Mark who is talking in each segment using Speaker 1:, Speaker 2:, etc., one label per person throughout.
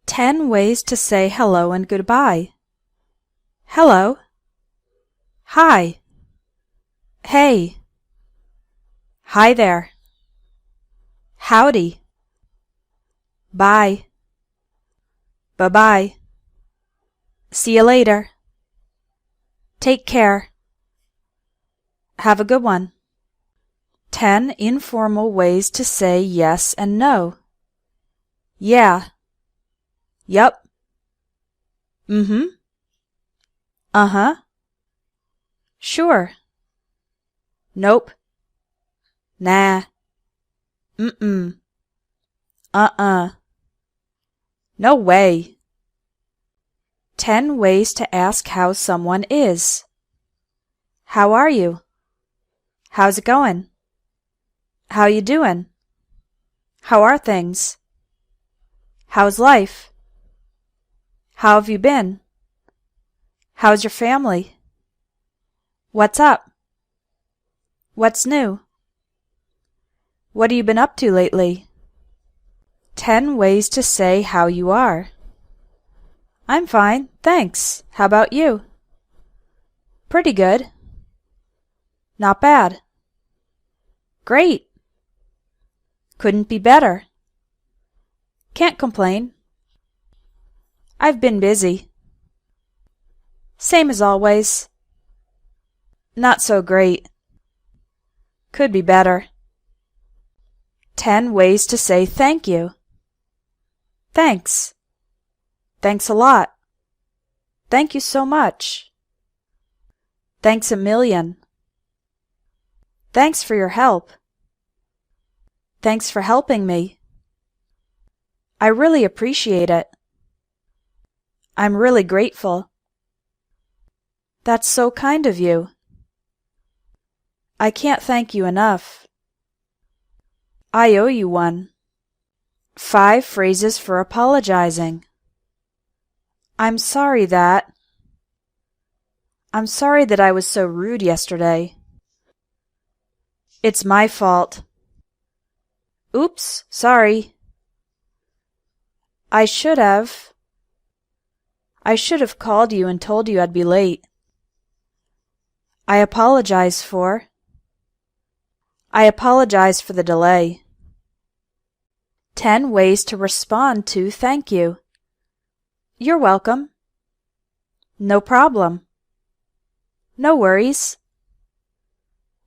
Speaker 1: 10 ways to say hello and goodbye. Hello. Hi. Hey. Hi there. Howdy. Bye. Bye-bye. See you later. Take care. Have a good one. 10 informal ways to say yes and no. Yeah. Yup. Mm-hmm. Uh-huh. Sure. Nope. Nah. Mm-mm. Uh-uh. No way. 10 ways to ask how someone is. How are you? How's it going? How you doing? How are things? How's life? How have you been? How's your family? What's up? What's new? What have you been up to lately? 10 ways to say how you are. I'm fine, thanks. How about you? Pretty good. Not bad. Great. Couldn't be better. Can't complain. I've been busy. Same as always. Not so great. Could be better. 10 ways to say thank you. Thanks. Thanks a lot. Thank you so much. Thanks a million. Thanks for your help. Thanks for helping me. I really appreciate it. I'm really grateful. That's so kind of you. I can't thank you enough. I owe you one. 5 phrases for apologizing. I'm sorry that I was so rude yesterday. It's my fault. Oops, sorry. I should have called you and told you I'd be late. I apologize for the delay. 10 ways to respond to thank you. You're welcome. No problem. No worries.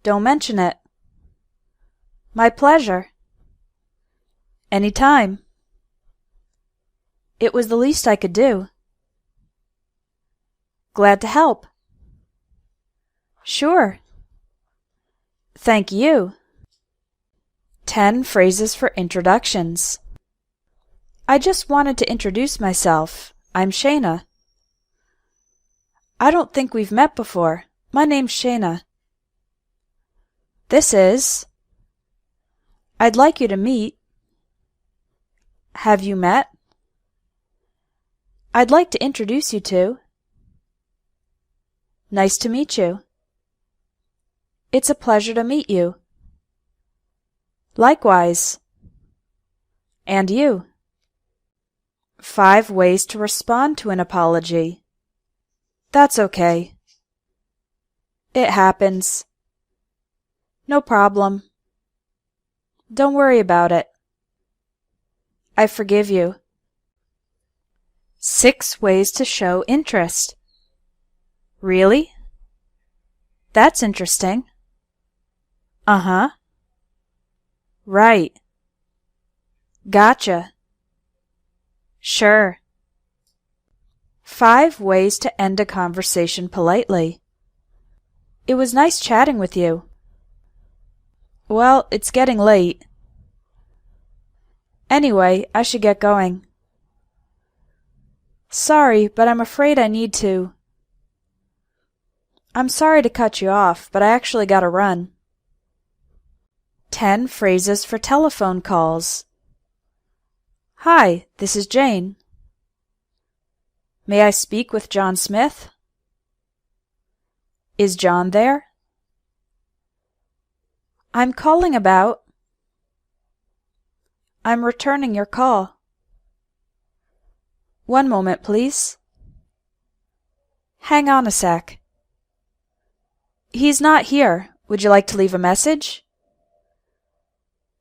Speaker 1: Don't mention it. My pleasure. Anytime. It was the least I could do. Glad to help. Sure. Thank you. 10 phrases for introductions. I just wanted to introduce myself. I'm Shayna. I don't think we've met before. My name's Shayna. This is. I'd like you to meet. Have you met? I'd like to introduce you to. Nice to meet you. It's a pleasure to meet you. Likewise. And you. 5 ways to respond to an apology. That's okay. It happens. No problem. Don't worry about it. I forgive you. 6 ways to show interest. Really? That's interesting. Uh-huh. Right. Gotcha. Sure. 5 ways to end a conversation politely. It was nice chatting with you. Well, it's getting late. Anyway, I should get going. Sorry, but I'm afraid I need to. I'm sorry to cut you off, but I actually gotta run. 10 phrases for telephone calls. Hi, this is Jane. May I speak with John Smith? Is John there? I'm calling about. I'm returning your call. One moment, please. Hang on a sec. He's not here. Would you like to leave a message?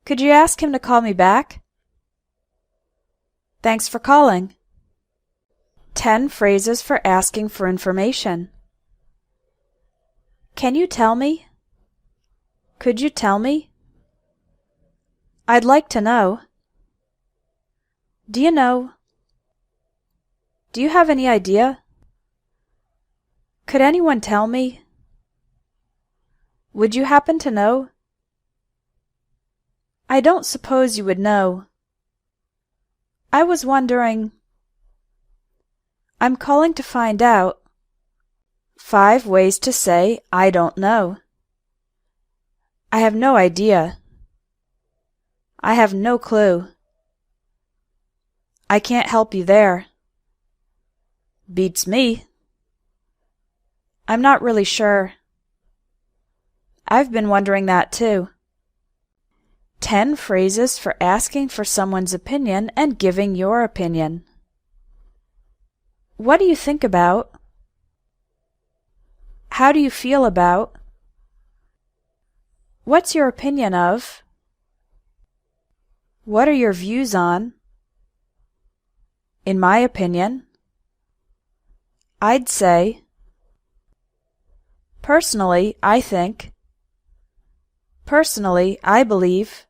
Speaker 1: Could you ask him to call me back? Thanks for calling. 10 phrases for asking for information. Can you tell me? Could you tell me? I'd like to know. Do you know? Do you have any idea? Could anyone tell me? Would you happen to know? I don't suppose you would know. I was wondering. I'm calling to find out. 5 ways to say I don't know. I have no idea. I have no clue. I can't help you there. Beats me. I'm not really sure. I've been wondering that too. 10 phrases for asking for someone's opinion and giving your opinion. What do you think about? How do you feel about? What's your opinion of? What are your views on? In my opinion. I'd say. Personally, I think. Personally, I believe.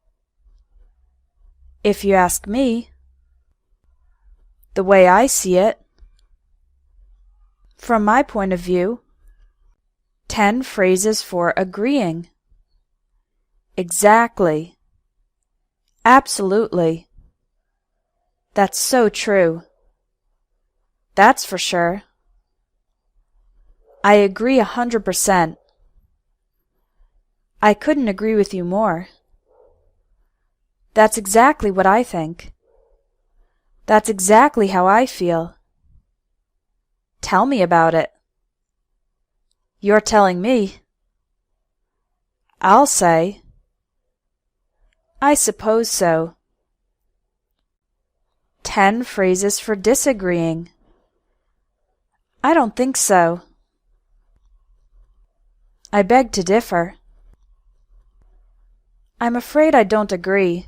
Speaker 1: If you ask me. The way I see it. From my point of view. 10 phrases for agreeing. Exactly. Absolutely. That's so true. That's for sure. I agree 100%. I couldn't agree with you more. That's exactly what I think. That's exactly how I feel. Tell me about it. You're telling me. I'll say. I suppose so. 10 phrases for disagreeing. I don't think so. I beg to differ. I'm afraid I don't agree.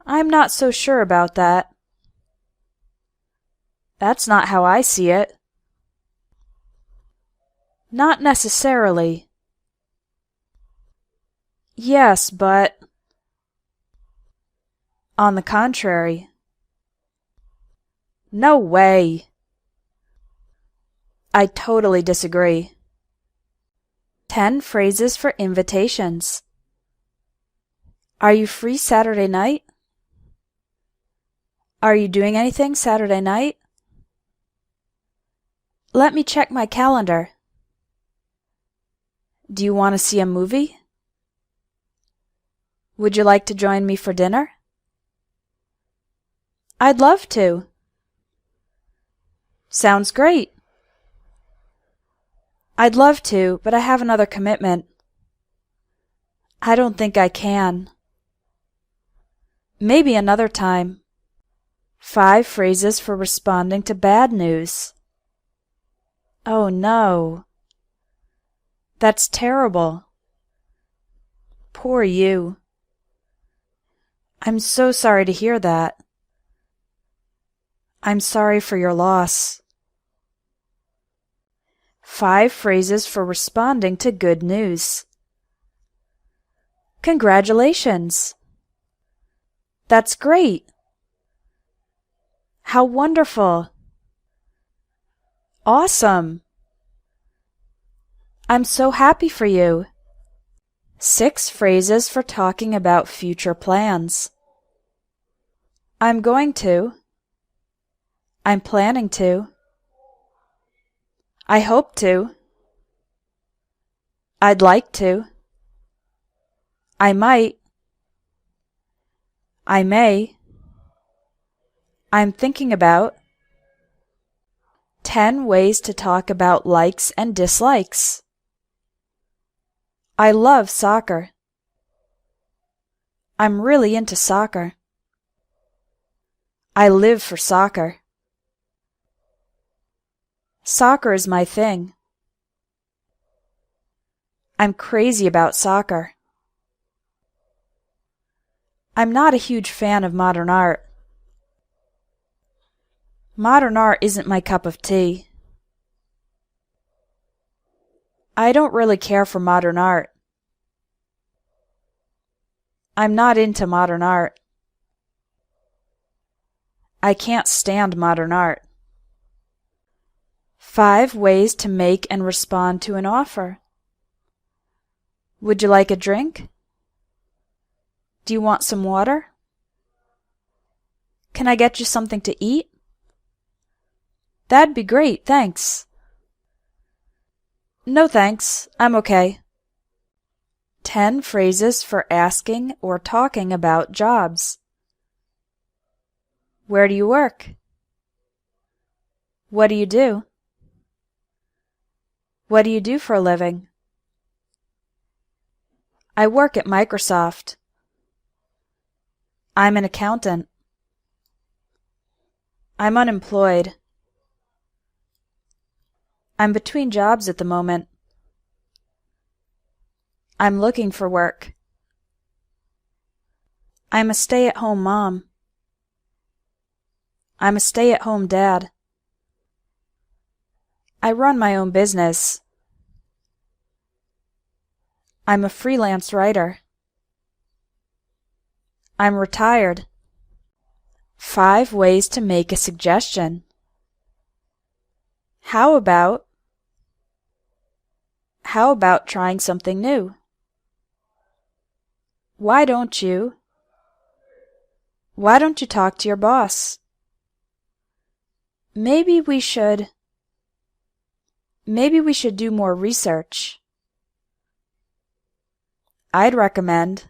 Speaker 1: I'm not so sure about that. That's not how I see it. Not necessarily. Yes, but. On the contrary. No way. I totally disagree. 10 phrases for invitations. Are you free Saturday night? Are you doing anything Saturday night? Let me check my calendar. Do you want to see a movie? Would you like to join me for dinner? I'd love to. Sounds great. I'd love to, but I have another commitment. I don't think I can. Maybe another time. 5 phrases for responding to bad news. Oh no. That's terrible. Poor you. I'm so sorry to hear that. I'm sorry for your loss. 5 phrases for responding to good news. Congratulations. That's great. How wonderful. Awesome. I'm so happy for you. 6 phrases for talking about future plans. I'm going to. I'm planning to. I hope to. I'd like to. I might. I may. I'm thinking about. 10 ways to talk about likes and dislikes. I love soccer. I'm really into soccer. I live for soccer. Soccer is my thing. I'm crazy about soccer. I'm not a huge fan of modern art. Modern art isn't my cup of tea. I don't really care for modern art. I'm not into modern art. I can't stand modern art. 5 ways to make and respond to an offer. Would you like a drink? Do you want some water? Can I get you something to eat? That'd be great, thanks. No thanks, I'm okay. 10 phrases for asking or talking about jobs. Where do you work? What do you do? What do you do for a living? I work at Microsoft. I'm an accountant. I'm unemployed. I'm between jobs at the moment. I'm looking for work. I'm a stay-at-home mom. I'm a stay-at-home dad. I run my own business. I'm a freelance writer. I'm retired. 5 ways to make a suggestion. How about trying something new? Why don't you talk to your boss? Maybe we should do more research. I'd recommend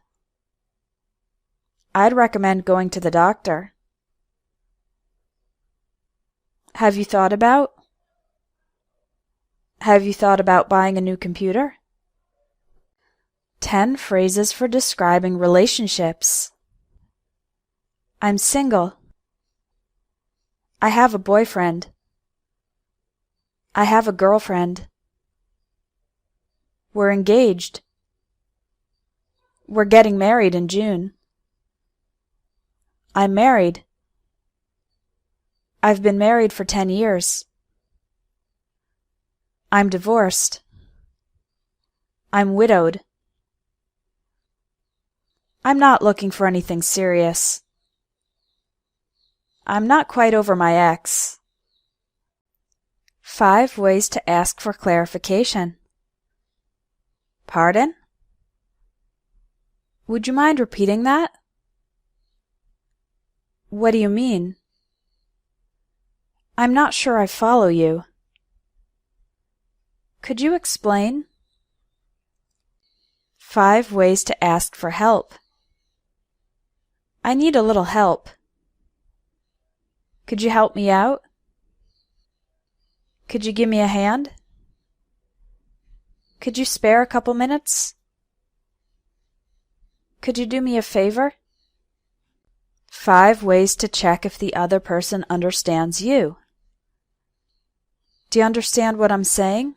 Speaker 1: going to the doctor. Have you thought about buying a new computer? 10 phrases for describing relationships. I'm single. I have a boyfriend. I have a girlfriend. We're engaged. We're getting married in June. I'm married. I've been married for 10 years. I'm divorced. I'm widowed. I'm not looking for anything serious. I'm not quite over my ex. 5 ways to ask for clarification. Pardon? Would you mind repeating that? What do you mean? I'm not sure I follow you. Could you explain? 5 ways to ask for help. I need a little help. Could you help me out? Could you give me a hand? Could you spare a couple minutes? Could you do me a favor? 5 ways to check if the other person understands you. Do you understand what I'm saying?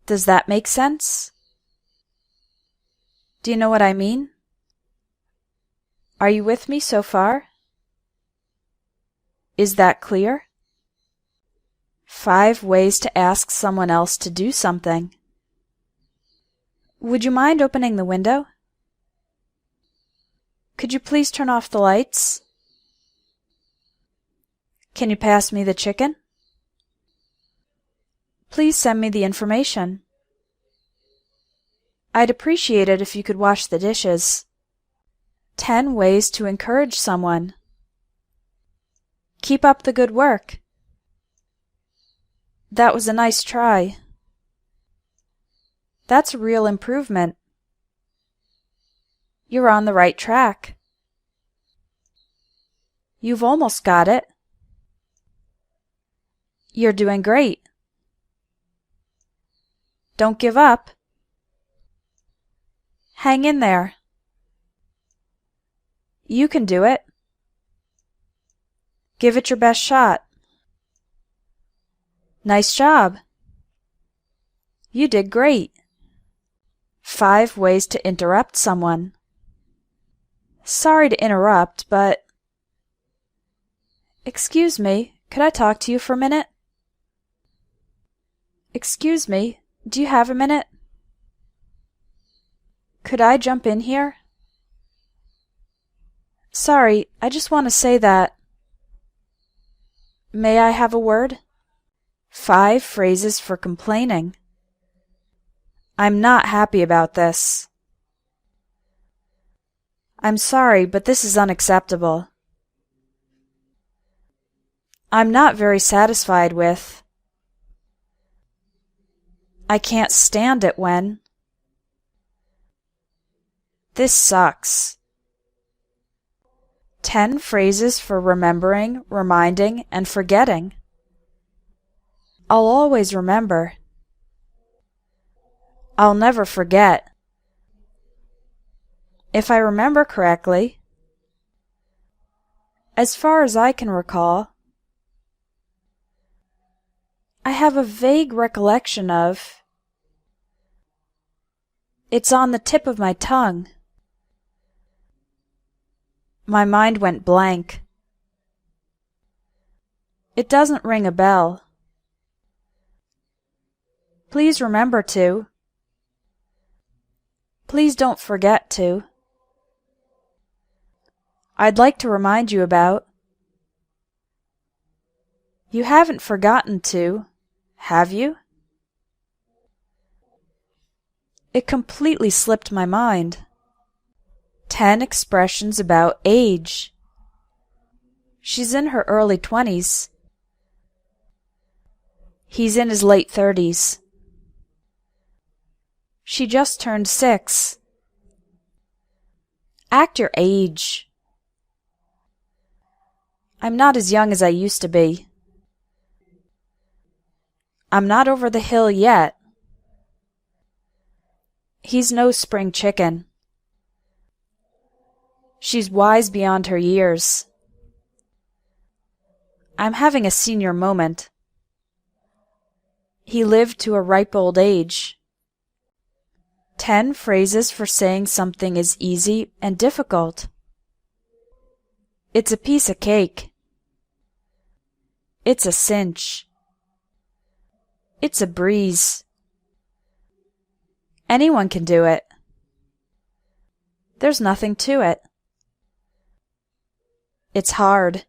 Speaker 1: Does that make sense? Do you know what I mean? Are you with me so far? Is that clear? 5 ways to ask someone else to do something. Would you mind opening the window? Could you please turn off the lights? Can you pass me the chicken? Please send me the information. I'd appreciate it if you could wash the dishes. 10 ways to encourage someone. Keep up the good work. That was a nice try. That's a real improvement. You're on the right track. You've almost got it. You're doing great. Don't give up. Hang in there. You can do it. Give it your best shot. Nice job. You did great. 5 ways to interrupt someone. Sorry to interrupt, but... Excuse me, could I talk to you for a minute? Excuse me, do you have a minute? Could I jump in here? Sorry, I just want to say that. May I have a word? 5 phrases for complaining. I'm not happy about this. I'm sorry, but this is unacceptable. I'm not very satisfied with. I can't stand it when. This sucks. 10 phrases for remembering, reminding, and forgetting. I'll always remember. I'll never forget. If I remember correctly, as far as I can recall, I have a vague recollection of. It's on the tip of my tongue. My mind went blank. It doesn't ring a bell. Please remember to. Please don't forget to. I'd like to remind you about. You haven't forgotten to, have you? It completely slipped my mind. 10 expressions about age. She's in her early 20s. He's in his late 30s. She just turned 6. Act your age. I'm not as young as I used to be. I'm not over the hill yet. He's no spring chicken. She's wise beyond her years. I'm having a senior moment. He lived to a ripe old age. 10 phrases for saying something is easy and difficult. It's a piece of cake. It's a cinch. It's a breeze. Anyone can do it. There's nothing to it. It's hard.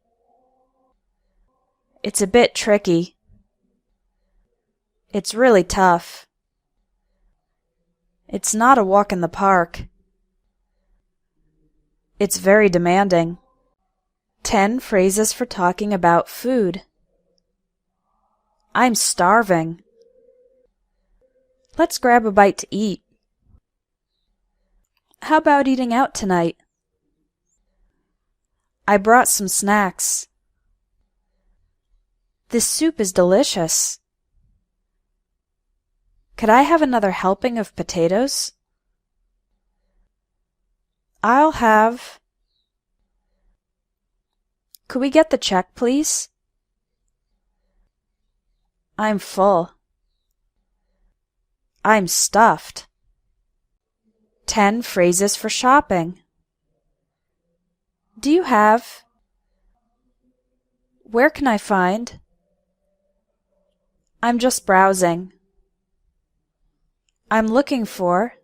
Speaker 1: It's a bit tricky. It's really tough. It's not a walk in the park. It's very demanding. 10 phrases for talking about food. I'm starving. Let's grab a bite to eat. How about eating out tonight? I brought some snacks. This soup is delicious. Could I have another helping of potatoes? I'll have. Could we get the check, please? I'm full. I'm stuffed. 10 phrases for shopping. Do you have? Where can I find? I'm just browsing. I'm looking for.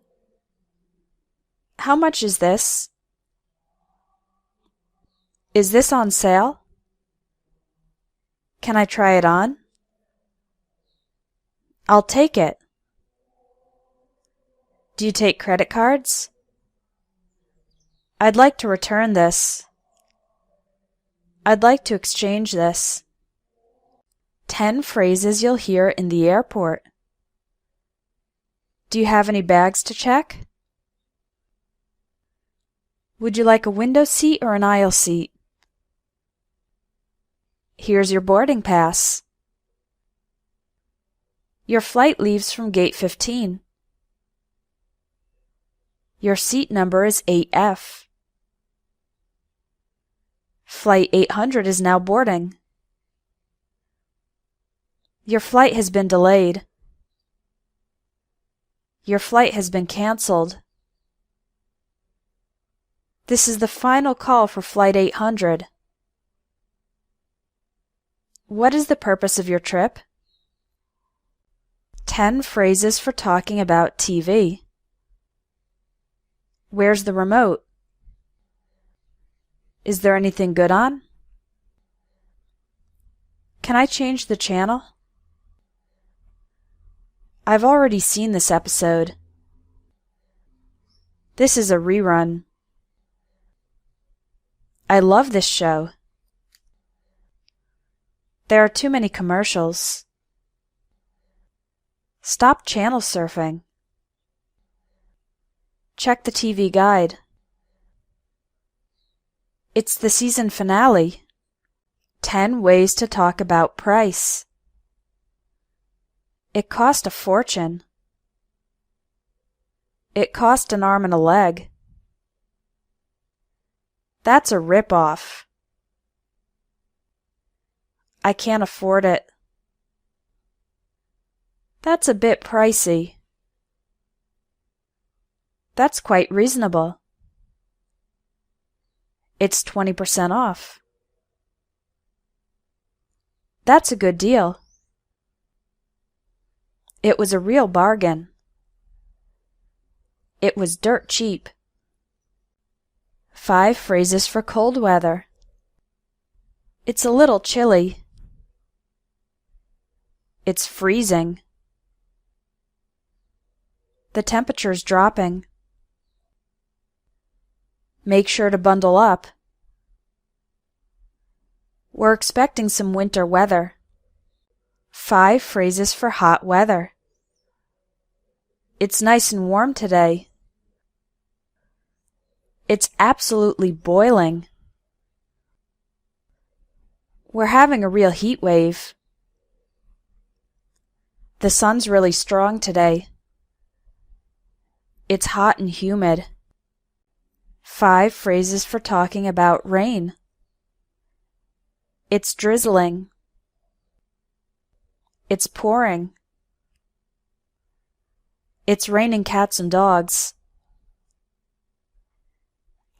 Speaker 1: How much is this? Is this on sale? Can I try it on? I'll take it. Do you take credit cards? I'd like to return this. I'd like to exchange this. 10 phrases you'll hear in the airport. Do you have any bags to check? Would you like a window seat or an aisle seat? Here's your boarding pass. Your flight leaves from gate 15. Your seat number is 8F. Flight 800 is now boarding. Your flight has been delayed. Your flight has been canceled. This is the final call for Flight 800. What is the purpose of your trip? 10 phrases for talking about TV. Where's the remote? Is there anything good on? Can I change the channel? I've already seen this episode. This is a rerun. I love this show. There are too many commercials. Stop channel surfing. Check the TV guide. It's the season finale. 10 ways to talk about price. It cost a fortune. It cost an arm and a leg. That's a rip-off. I can't afford it. That's a bit pricey. That's quite reasonable. It's 20% off. That's a good deal. It was a real bargain. It was dirt cheap. 5 phrases for cold weather. It's a little chilly. It's freezing. The temperature's dropping. Make sure to bundle up. We're expecting some winter weather. 5 phrases for hot weather. It's nice and warm today. It's absolutely boiling. We're having a real heat wave. The sun's really strong today. It's hot and humid. 5 phrases for talking about rain. It's drizzling. It's pouring. It's raining cats and dogs.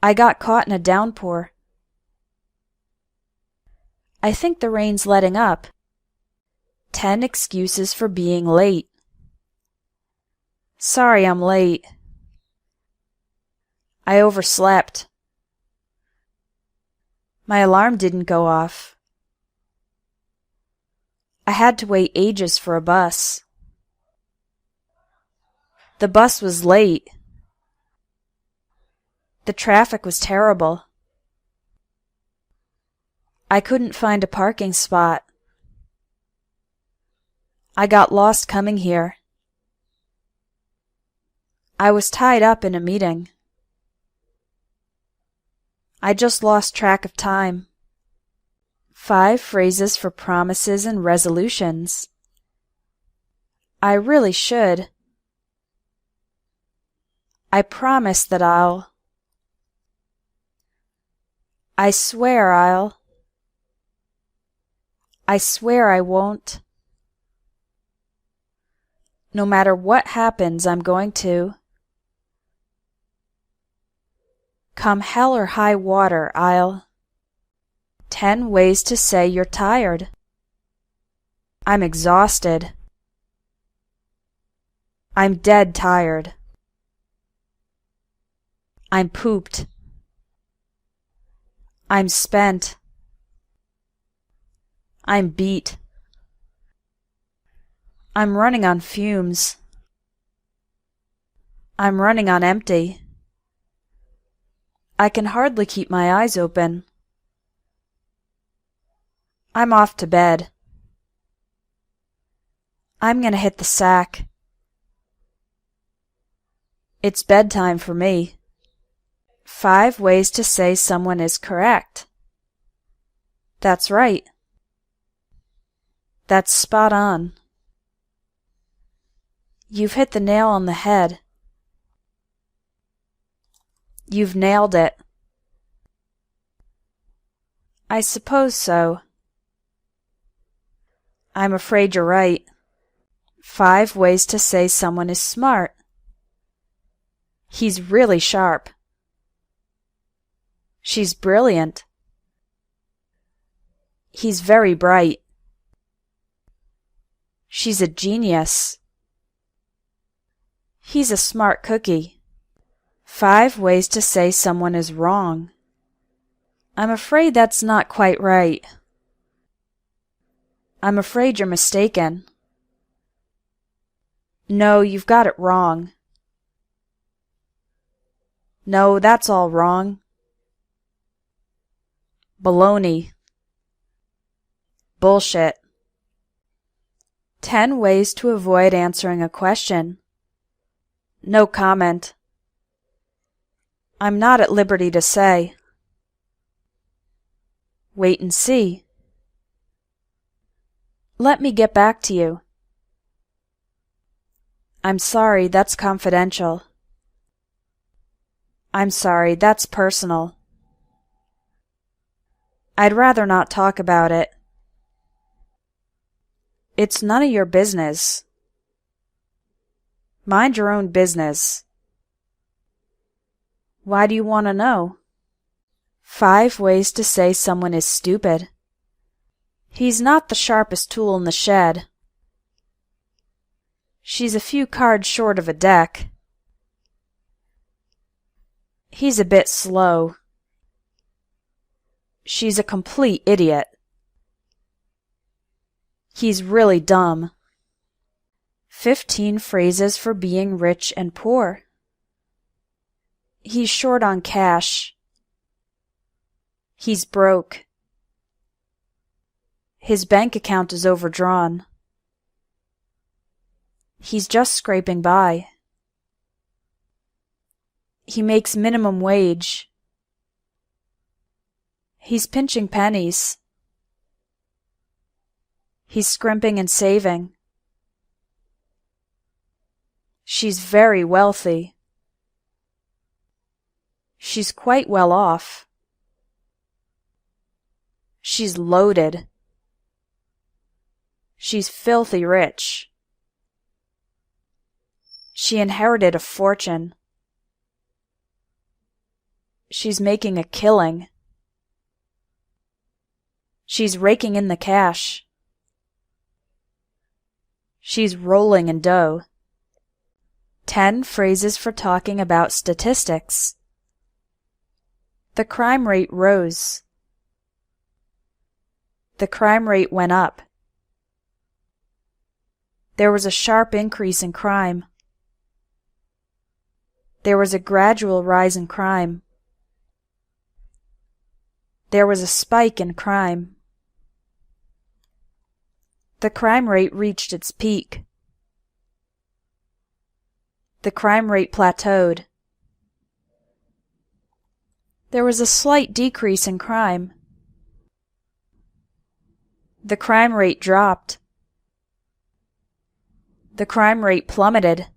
Speaker 1: I got caught in a downpour. I think the rain's letting up. 10 excuses for being late. Sorry I'm late. I overslept. My alarm didn't go off. I had to wait ages for a bus. The bus was late. The traffic was terrible. I couldn't find a parking spot. I got lost coming here. I was tied up in a meeting. I just lost track of time. 5 phrases for promises and resolutions. I really should. I promise that I'll. I swear I'll. I swear I won't. No matter what happens, I'm going to. Come hell or high water, I'll. 10 ways to say you're tired. I'm exhausted. I'm dead tired. I'm pooped. I'm spent. I'm beat. I'm running on fumes. I'm running on empty. I can hardly keep my eyes open. I'm off to bed. I'm going to hit the sack. It's bedtime for me. 5 ways to say someone is correct. That's right. That's spot on. You've hit the nail on the head. You've nailed it. I suppose so. I'm afraid you're right. 5 ways to say someone is smart. He's really sharp. She's brilliant. He's very bright. She's a genius. He's a smart cookie. 5 ways to say someone is wrong. I'm afraid that's not quite right. I'm afraid you're mistaken. No, you've got it wrong. No, that's all wrong. Baloney. Bullshit. 10 ways to avoid answering a question. No comment. I'm not at liberty to say. Wait and see. Let me get back to you. I'm sorry, that's confidential. I'm sorry, that's personal. I'd rather not talk about it. It's none of your business. Mind your own business. Why do you want to know? 5 ways to say someone is stupid. He's not the sharpest tool in the shed. She's a few cards short of a deck. He's a bit slow. She's a complete idiot. He's really dumb. 15 phrases for being rich and poor. He's short on cash. He's broke. His bank account is overdrawn. He's just scraping by. He makes minimum wage. He's pinching pennies. He's scrimping and saving. She's very wealthy. She's quite well off. She's loaded. She's filthy rich. She inherited a fortune. She's making a killing. She's raking in the cash. She's rolling in dough. 10 phrases for talking about statistics. The crime rate rose. The crime rate went up. There was a sharp increase in crime. There was a gradual rise in crime. There was a spike in crime. The crime rate reached its peak. The crime rate plateaued. There was a slight decrease in crime. The crime rate dropped. The crime rate plummeted.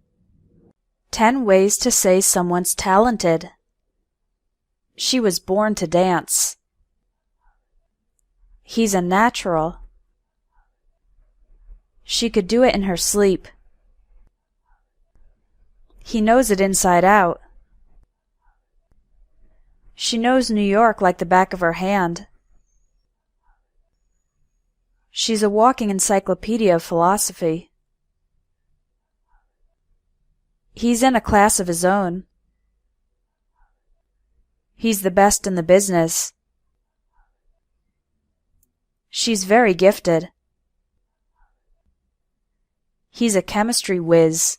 Speaker 1: 10 ways to say someone's talented. She was born to dance. He's a natural. She could do it in her sleep. He knows it inside out. She knows New York like the back of her hand. She's a walking encyclopedia of philosophy. He's in a class of his own. He's the best in the business. She's very gifted. He's a chemistry whiz.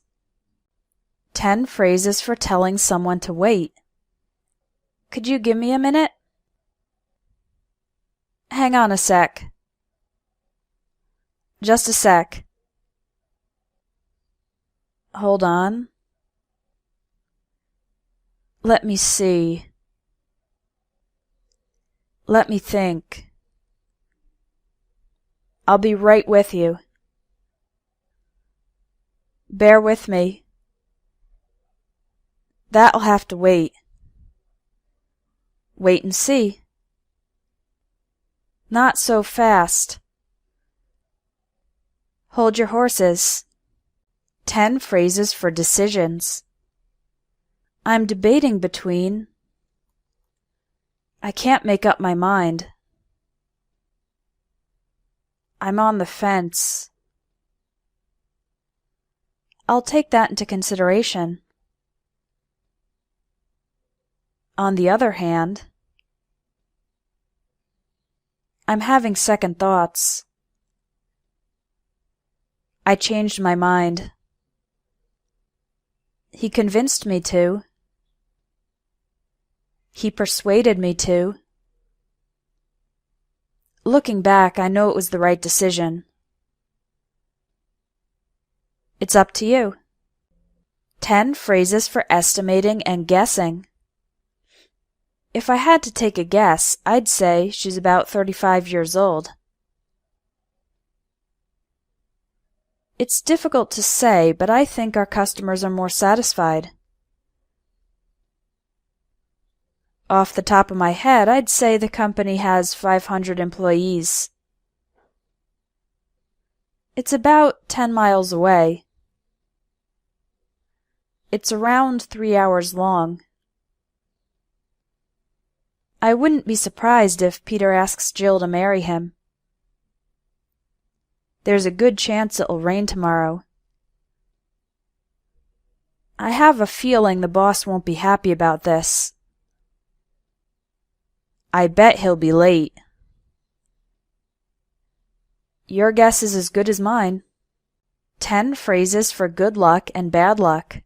Speaker 1: 10 phrases for telling someone to wait. Could you give me a minute? Hang on a sec. Just a sec. Hold on. Let me see. Let me think. I'll be right with you. Bear with me. That'll have to wait. Wait and see. Not so fast. Hold your horses. 10 phrases for decisions. I'm debating between. I can't make up my mind. I'm on the fence. I'll take that into consideration. On the other hand, I'm having second thoughts. I changed my mind. He convinced me to. He persuaded me to. Looking back, I know it was the right decision. It's up to you. 10 phrases for estimating and guessing. If I had to take a guess, I'd say she's about 35 years old. It's difficult to say, but I think our customers are more satisfied. Off the top of my head, I'd say the company has 500 employees. It's about 10 miles away. It's around 3 hours long. I wouldn't be surprised if Peter asks Jill to marry him. There's a good chance it'll rain tomorrow. I have a feeling the boss won't be happy about this. I bet he'll be late. Your guess is as good as mine. 10 phrases for good luck and bad luck.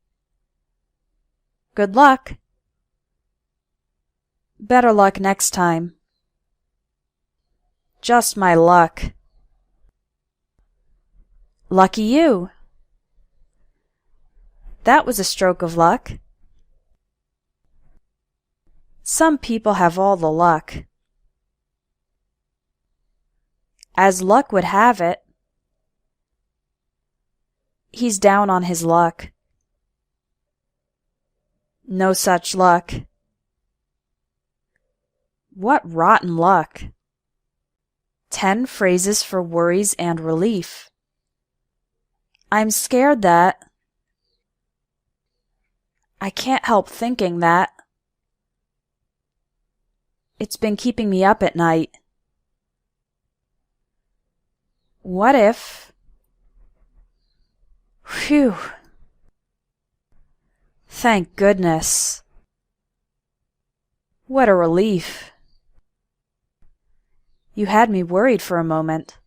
Speaker 1: Good luck. Better luck next time. Just my luck. Lucky you. That was a stroke of luck. Some people have all the luck. As luck would have it, he's down on his luck. No such luck. What rotten luck. 10 phrases for worries and relief. I'm scared that. I can't help thinking that. It's been keeping me up at night. What if? Phew. Thank goodness. What a relief. You had me worried for a moment.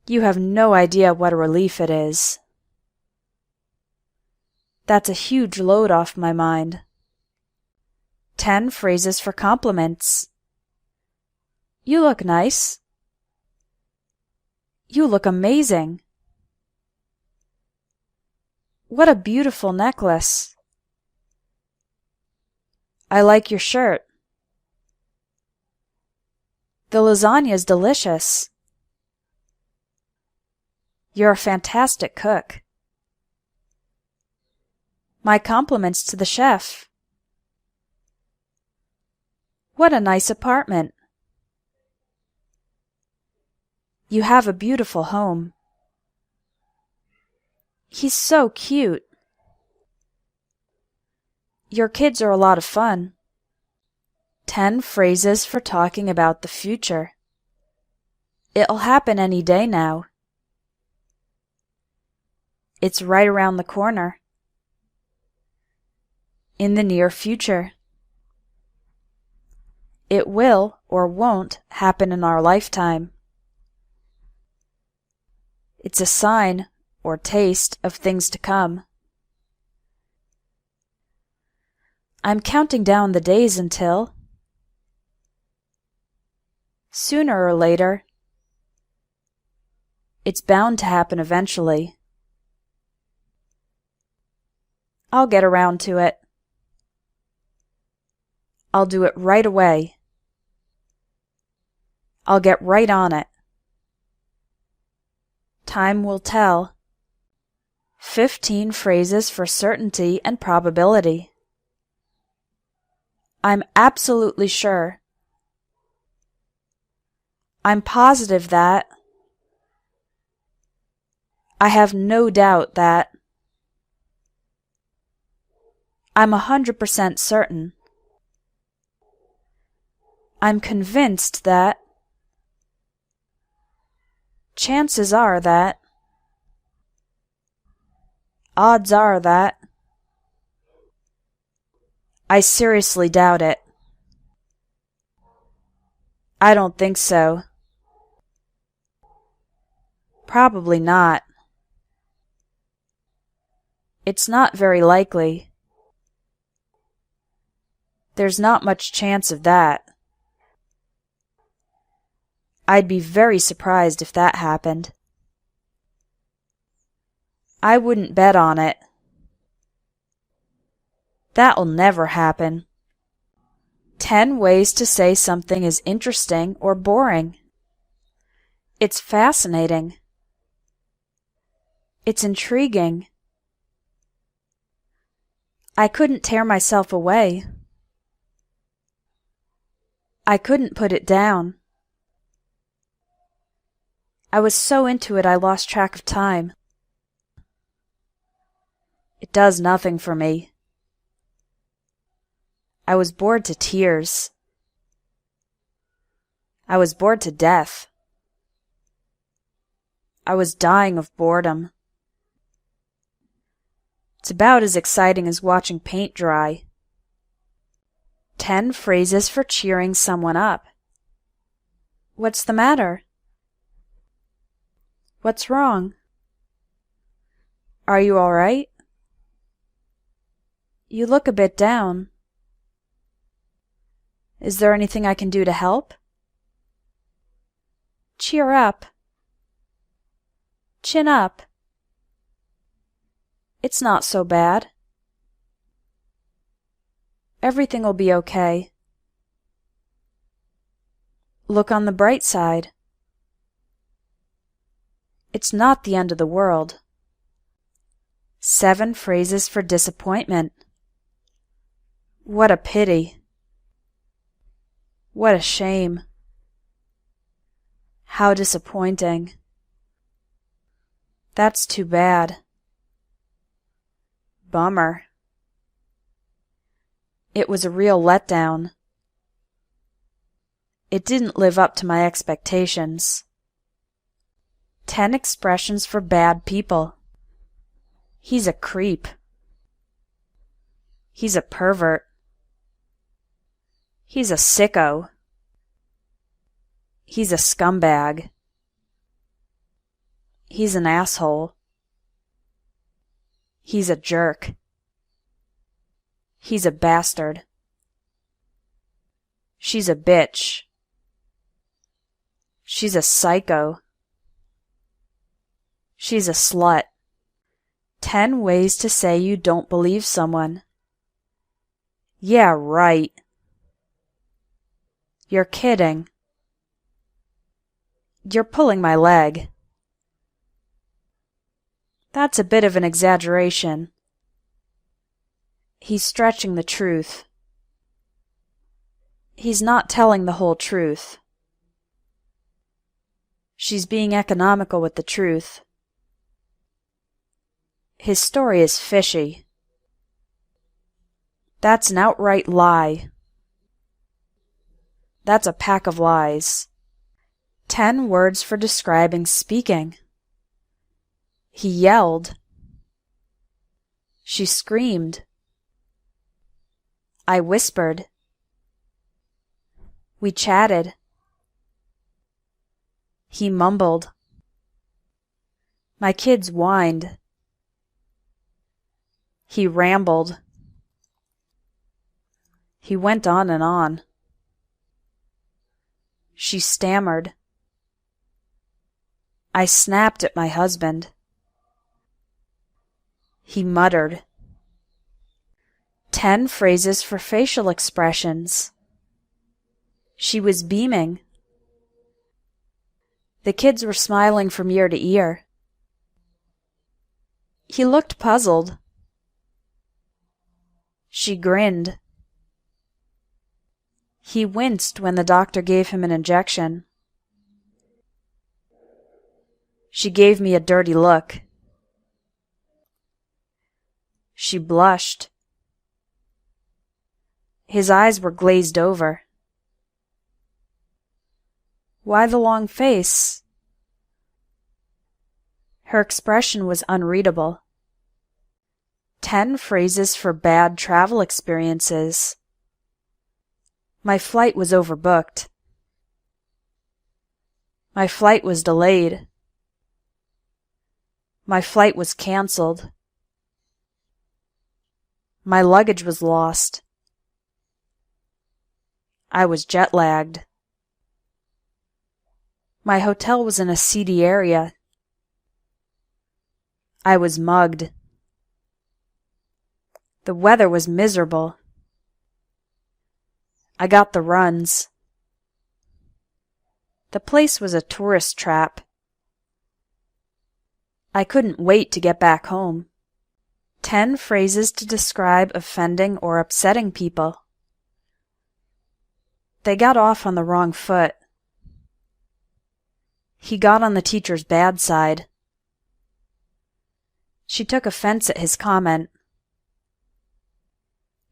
Speaker 1: You have no idea what a relief it is. That's a huge load off my mind. 10 phrases for compliments. You look nice. You look amazing. What a beautiful necklace. I like your shirt. The lasagna's delicious. You're a fantastic cook. My compliments to the chef. What a nice apartment. You have a beautiful home. He's so cute. Your kids are a lot of fun. 10 phrases for talking about the future. It'll happen any day now. It's right around the corner. In the near future. It will or won't happen in our lifetime. It's a sign or taste of things to come. I'm counting down the days until. Sooner or later. It's bound to happen eventually. I'll get around to it. I'll do it right away. I'll get right on it. Time will tell. 15 phrases for certainty and probability. I'm absolutely sure. I'm positive that. I have no doubt that. I'm 100% certain. I'm convinced that. Chances are that. Odds are that. I seriously doubt it. I don't think so. Probably not. It's not very likely. There's not much chance of that. I'd be very surprised if that happened. I wouldn't bet on it. That'll never happen. 10 ways to say something is interesting or boring. It's fascinating. It's intriguing. I couldn't tear myself away. I couldn't put it down. I was so into it I lost track of time. It does nothing for me. I was bored to tears. I was bored to death. I was dying of boredom. It's about as exciting as watching paint dry. 10 phrases for cheering someone up. What's the matter? What's wrong? Are you all right? You look a bit down. Is there anything I can do to help? Cheer up. Chin up. It's not so bad. Everything will be okay. Look on the bright side. It's not the end of the world. 7 phrases for disappointment. What a pity. What a shame. How disappointing. That's too bad. Bummer. It was a real letdown. It didn't live up to my expectations. 10 expressions for bad people. He's a creep. He's a pervert. He's a sicko. He's a scumbag. He's an asshole. He's a jerk. He's a bastard. She's a bitch. She's a psycho. She's a slut. 10 ways to say you don't believe someone. Yeah, right. You're kidding. You're pulling my leg. That's a bit of an exaggeration. He's stretching the truth. He's not telling the whole truth. She's being economical with the truth. His story is fishy. That's an outright lie. That's a pack of lies. 10 words for describing speaking. He yelled. She screamed. I whispered. We chatted. He mumbled. My kids whined. He rambled. He went on and on. She stammered. I snapped at my husband. He muttered. 10 phrases for facial expressions. She was beaming. The kids were smiling from ear to ear. He looked puzzled. She grinned. He winced when the doctor gave him an injection. She gave me a dirty look. She blushed. His eyes were glazed over. Why the long face? Her expression was unreadable. 10 phrases for bad travel experiences. My flight was overbooked. My flight was delayed. My flight was canceled. My luggage was lost. I was jet-lagged. My hotel was in a seedy area. I was mugged. The weather was miserable. I got the runs. The place was a tourist trap. I couldn't wait to get back home. 10 phrases to describe offending or upsetting people. They got off on the wrong foot. He got on the teacher's bad side. She took offense at his comment.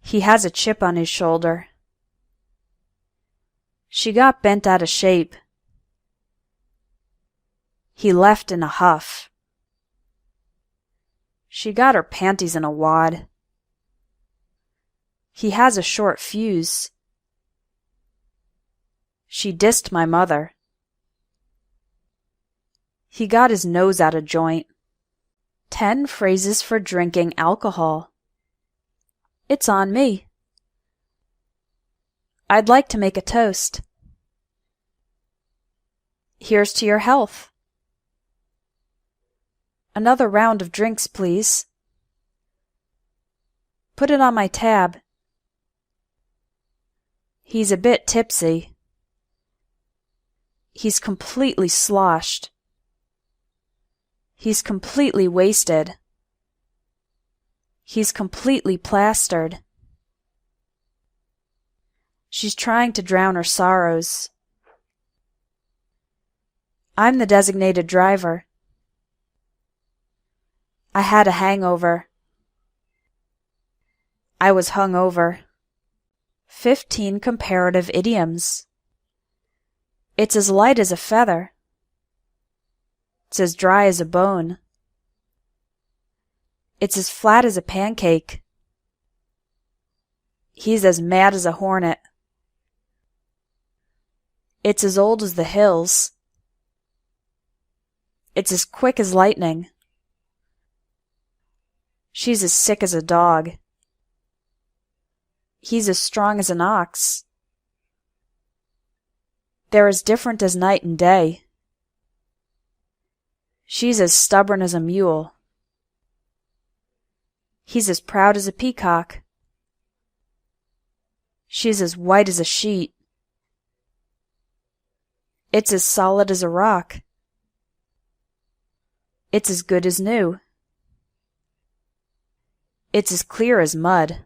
Speaker 1: He has a chip on his shoulder. She got bent out of shape. He left in a huff. She got her panties in a wad. He has a short fuse. She dissed my mother. He got his nose out of joint. 10 phrases for drinking alcohol. It's on me. I'd like to make a toast. Here's to your health. Another round of drinks, please. Put it on my tab. He's a bit tipsy. He's completely sloshed. He's completely wasted. He's completely plastered. She's trying to drown her sorrows. I'm the designated driver. I had a hangover. I was hung over. 15 comparative idioms. It's as light as a feather. It's as dry as a bone. It's as flat as a pancake. He's as mad as a hornet. It's as old as the hills. It's as quick as lightning. She's as sick as a dog. He's as strong as an ox. They're as different as night and day. She's as stubborn as a mule. He's as proud as a peacock. She's as white as a sheet. It's as solid as a rock. It's as good as new. It's as clear as mud.